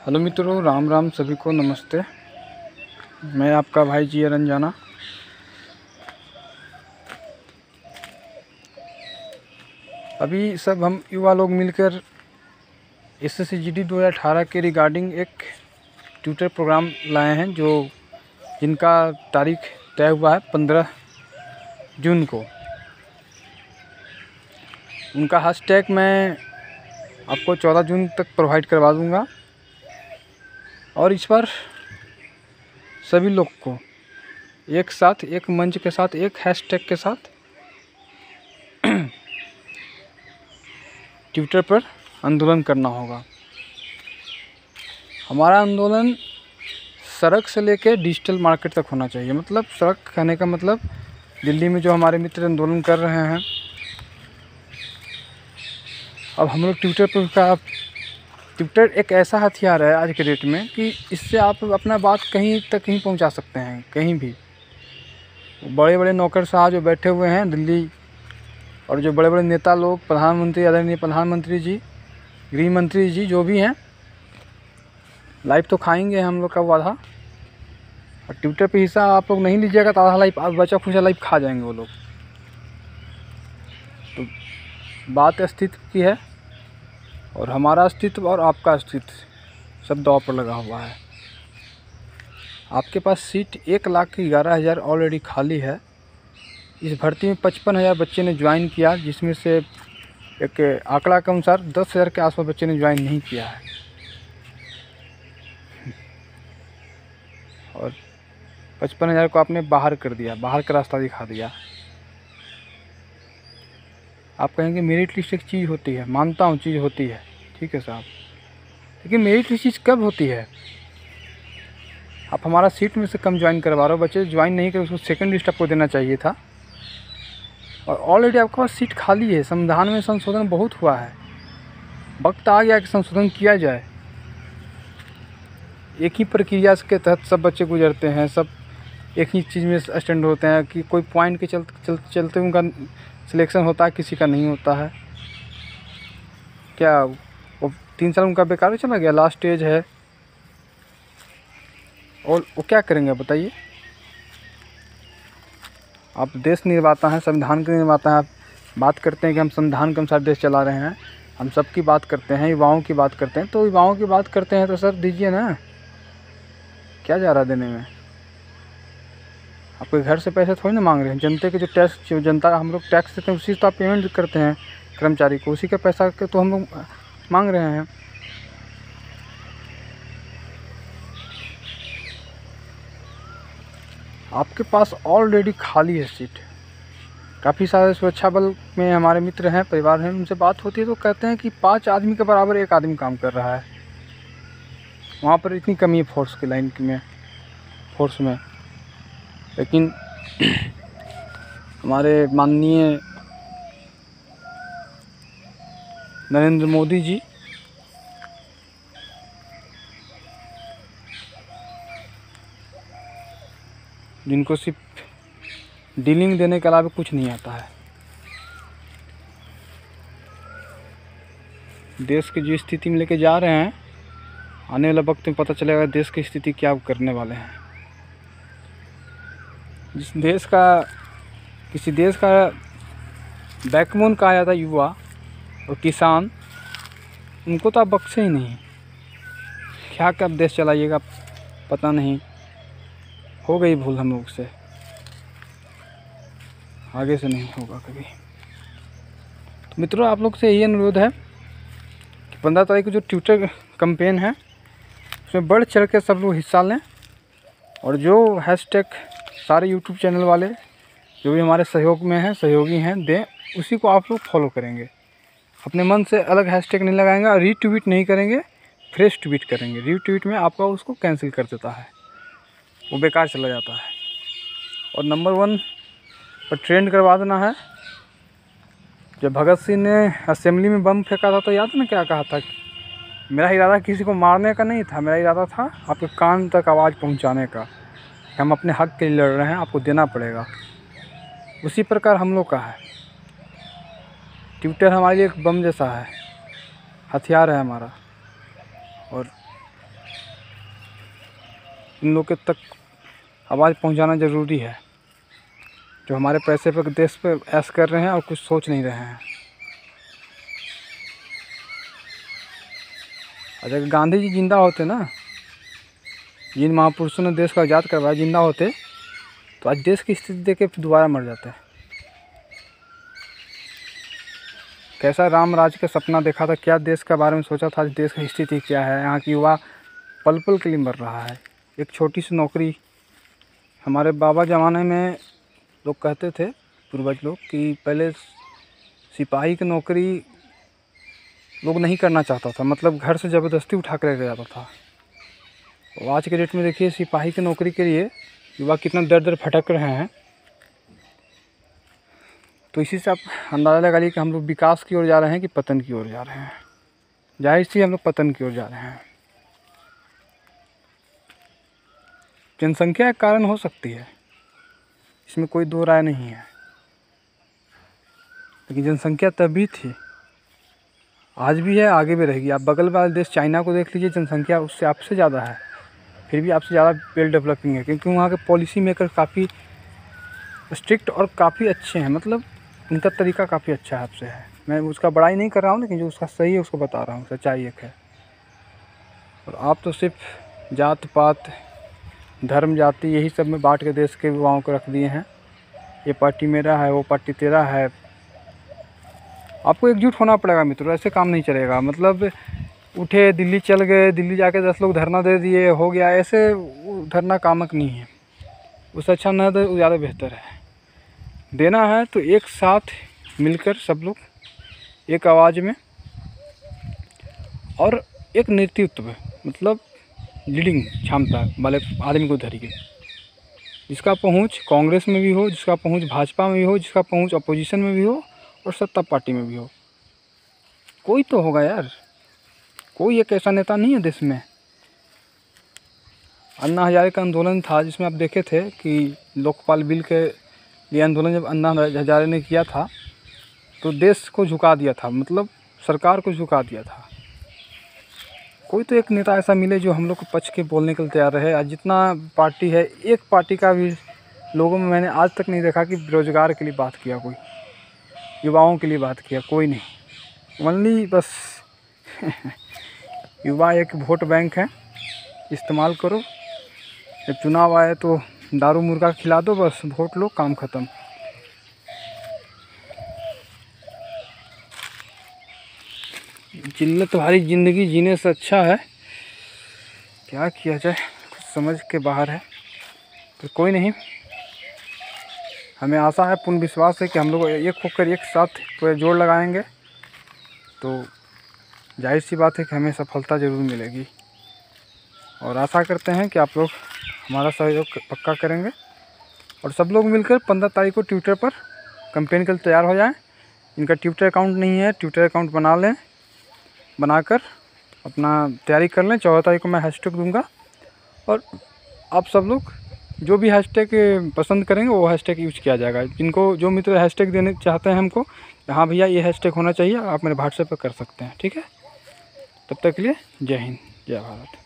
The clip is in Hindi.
हेलो मित्रों, राम राम सभी को नमस्ते। मैं आपका भाई जी रंजाना। अभी सब हम युवा लोग मिलकर SSC GD 2018 के रिगार्डिंग एक ट्विटर प्रोग्राम लाए हैं जिनका तारीख तय हुआ है 15 जून को। उनका हैशटैग मैं आपको 14 जून तक प्रोवाइड करवा दूंगा और इस पर सभी लोग को एक साथ, एक मंच के साथ, एक हैशटैग के साथ ट्विटर पर आंदोलन करना होगा। हमारा आंदोलन सड़क से लेकर डिजिटल मार्केट तक होना चाहिए। मतलब सड़क कहने का मतलब दिल्ली में जो हमारे मित्र आंदोलन कर रहे हैं, अब हम लोग ट्विटर एक ऐसा हथियार है आज के डेट में कि इससे आप अपना बात कहीं तक कहीं पहुंचा सकते हैं, कहीं भी। बड़े बड़े नौकरशाह जो बैठे हुए हैं दिल्ली, और जो बड़े बड़े नेता लोग, प्रधानमंत्री, आदरणीय प्रधानमंत्री जी, गृह मंत्री जी, जो भी हैं, लाइव तो खाएंगे हम लोग का वादा। और ट्विटर पे हिस्सा आप लोग नहीं लीजिएगा तो आधा लाइव, बचा खुचा लाइव खा जाएंगे वो लोग। तो बात अस्तित्व की है, और हमारा अस्तित्व और आपका अस्तित्व सब दांव पर लगा हुआ है। आपके पास सीट 1,11,000 ऑलरेडी खाली है। इस भर्ती में 55,000 बच्चे ने ज्वाइन किया, जिसमें से एक आंकड़ा के अनुसार 10,000 के आसपास बच्चे ने ज्वाइन नहीं किया है। और 55,000 को आपने बाहर कर दिया, बाहर का रास्ता दिखा दिया। आप कहेंगे मेरिट लिस्ट एक चीज़ होती है, मानता हूँ चीज़ होती है, ठीक है साहब, लेकिन मेरिट लिस्ट चीज़ कब होती है? आप हमारा सीट में से कम ज्वाइन करवा रहे हो, बच्चे ज्वाइन नहीं करे, उसको सेकंड लिस्ट आपको देना चाहिए था। और ऑलरेडी आपके पास सीट खाली है। संविधान में संशोधन बहुत हुआ है, वक्त आ गया कि संशोधन किया जाए। एक ही प्रक्रिया के तहत सब बच्चे गुजरते हैं, सब एक ही चीज़ में स्टैंड होते हैं कि कोई पॉइंट के चलते उनका सिलेक्शन होता है, किसी का नहीं होता है। क्या वो 3 साल उनका बेकार चला गया? लास्ट एज है, और वो क्या करेंगे बताइए? आप देश निर्माता हैं, संविधान के निर्माता हैं। आप बात करते हैं कि हम संविधान के अनुसार देश चला रहे हैं, हम सबकी बात करते हैं, युवाओं की बात करते हैं। तो युवाओं की बात करते हैं तो सर दीजिए ना, क्या जा रहा देने में? आपके घर से पैसे थोड़ी ना मांग रहे हैं। जनता के जो टैक्स, जो जनता हम लोग टैक्स देते हैं, उसी से तो आप पेमेंट करते हैं कर्मचारी को, उसी का पैसा के तो हम लोग मांग रहे हैं। आपके पास ऑलरेडी खाली है सीट। काफ़ी सारे सुरक्षा बल में हमारे मित्र हैं, परिवार हैं, उनसे बात होती है तो कहते हैं कि 5 आदमी के बराबर 1 आदमी काम कर रहा है। वहाँ पर इतनी कमी है फोर्स की लाइन में, फोर्स में। लेकिन हमारे माननीय नरेंद्र मोदी जी जिनको सिर्फ डीलिंग देने के अलावा कुछ नहीं आता है, देश की जो स्थिति में लेके जा रहे हैं, आने वाले वक्त में पता चलेगा देश की स्थिति क्या करने वाले हैं। जिस देश का, किसी देश का बैकबोन कहा जाता है युवा और किसान, उनको तो आप बख्शे ही नहीं। क्या कब देश चलाइएगा पता नहीं। हो गई भूल हम लोग से, आगे से नहीं होगा कभी। तो मित्रों, आप लोग से यही अनुरोध है कि 15 तारीख को जो ट्विटर कैंपेन है, उसमें बढ़ चढ़ के सब लोग हिस्सा लें। और जो हैशटैग सारे यूट्यूब चैनल वाले जो भी हमारे सहयोग में हैं, सहयोगी हैं, दें, उसी को आप लोग फॉलो करेंगे। अपने मन से अलग हैशटैग नहीं लगाएंगे और रीट्वीट नहीं करेंगे, फ्रेश ट्वीट करेंगे। रीट्वीट में आपका उसको कैंसिल कर देता है, वो बेकार चला जाता है। और नंबर 1 पर ट्रेंड करवा देना है। जब भगत सिंह ने असेंबली में बम फेंका था तो याद है ना क्या कहा था? मेरा इरादा किसी को मारने का नहीं था, मेरा इरादा था आपके कान तक आवाज़ पहुंचाने का, कि हम अपने हक के लिए लड़ रहे हैं, आपको देना पड़ेगा। उसी प्रकार हम लोग का है। ट्विटर हमारे लिए एक बम जैसा है, हथियार है हमारा। और इन लोगों के तक आवाज़ पहुंचाना ज़रूरी है, जो हमारे पैसे पर देश पे ऐश कर रहे हैं और कुछ सोच नहीं रहे हैं। अगर गांधी जी जिंदा होते ना, जिन महापुरुषों ने देश को आज़ाद करवाया, जिंदा होते तो आज देश की स्थिति देख के दोबारा मर जाते। कैसा राम राज का सपना देखा था, क्या देश के बारे में सोचा था, आज देश की स्थिति क्या है। यहाँ की युवा पल पल के लिए मर रहा है। एक छोटी सी नौकरी, हमारे बाबा ज़माने में लोग कहते थे, पूर्वज लोग, कि पहले सिपाही की नौकरी लोग नहीं करना चाहता था, मतलब घर से ज़बरदस्ती उठा कर लेके जाता था। और आज के डेट में देखिए सिपाही की नौकरी के लिए युवा कितना दर दर भटक रहे हैं। तो इसी से आप अंदाज़ा लगा लीजिए कि हम लोग विकास की ओर जा रहे हैं कि पतन की ओर जा रहे हैं। जाहिर सी हम लोग पतन की ओर जा रहे हैं। जनसंख्या के कारण हो सकती है, इसमें कोई दो राय नहीं है, लेकिन जनसंख्या तभी थी, आज भी है, आगे भी रहेगी। आप बगल वाले देश चाइना को देख लीजिए, जनसंख्या उससे आपसे ज़्यादा है, फिर भी आपसे ज़्यादा वेल डेवलपिंग है, क्योंकि वहाँ के पॉलिसी मेकर काफ़ी स्ट्रिक्ट और काफ़ी अच्छे हैं। मतलब उनका तरीका काफ़ी अच्छा है आपसे है। मैं उसका बड़ाई नहीं कर रहा हूँ, लेकिन जो उसका सही है उसको बता रहा हूँ, सच्चाई एक है। और आप तो सिर्फ जात पात, धर्म, जाति, यही सब में बांट के देश के युवाओं को रख दिए हैं। ये पार्टी मेरा है, वो पार्टी तेरा है। आपको एकजुट होना पड़ेगा मित्रों, ऐसे काम नहीं चलेगा। मतलब उठे दिल्ली चल गए, दिल्ली जाके 10 लोग धरना दे दिए, हो गया, ऐसे धरना कामक नहीं है। उससे अच्छा न दे, ज़्यादा बेहतर है। देना है तो एक साथ मिलकर सब लोग एक आवाज़ में, और एक नेतृत्व, मतलब लीडिंग क्षमता वाले आदमी को धरिए, जिसका पहुंच कांग्रेस में भी हो, जिसका पहुंच भाजपा में भी हो, जिसका पहुंच अपोजिशन में भी हो और सत्ता पार्टी में भी हो। कोई तो होगा यार, कोई एक ऐसा नेता नहीं है देश में। अन्ना हजारे का आंदोलन था, जिसमें आप देखे थे कि लोकपाल बिल के लिए आंदोलन जब अन्ना हजारे ने किया था तो देश को झुका दिया था, मतलब सरकार को झुका दिया था। कोई तो एक नेता ऐसा मिले जो हम लोग को पक्ष के बोलने के लिए तैयार रहे। आज जितना पार्टी है, एक पार्टी का भी लोगों में मैंने आज तक नहीं देखा कि बेरोजगार के लिए बात किया, कोई युवाओं के लिए बात किया, कोई नहीं। ओनली बस युवा एक वोट बैंक है, इस्तेमाल करो। जब चुनाव आए तो दारू मुर्गा खिला दो, बस वोट लो, काम ख़त्म। जिल्लत वाली ज़िंदगी जीने से अच्छा है, क्या किया जाए, कुछ समझ के बाहर है। तो कोई नहीं, हमें आशा है, पूर्ण विश्वास है कि हम लोग एक होकर एक साथ पूरे जोड़ लगाएंगे तो जाहिर सी बात है कि हमें सफलता ज़रूर मिलेगी। और आशा करते हैं कि आप लोग हमारा सहयोग पक्का करेंगे और सब लोग मिलकर 15 तारीख को ट्विटर पर कैंपेन के लिए तैयार हो जाएं। इनका ट्विटर अकाउंट नहीं है, ट्विटर अकाउंट बना लें, बनाकर अपना तैयारी कर लें। 14 तारीख को मैं हैशटैग दूंगा और आप सब लोग जो भी हैशटैग पसंद करेंगे वो हैशटैग यूज किया जाएगा। जिनको जो मित्र हैशटैग देने चाहते हैं हमको, हाँ भैया ये हैशटैग होना चाहिए, आप मेरे व्हाट्सएप पर कर सकते हैं, ठीक है। तब तक के लिए जय हिंद, जय भारत।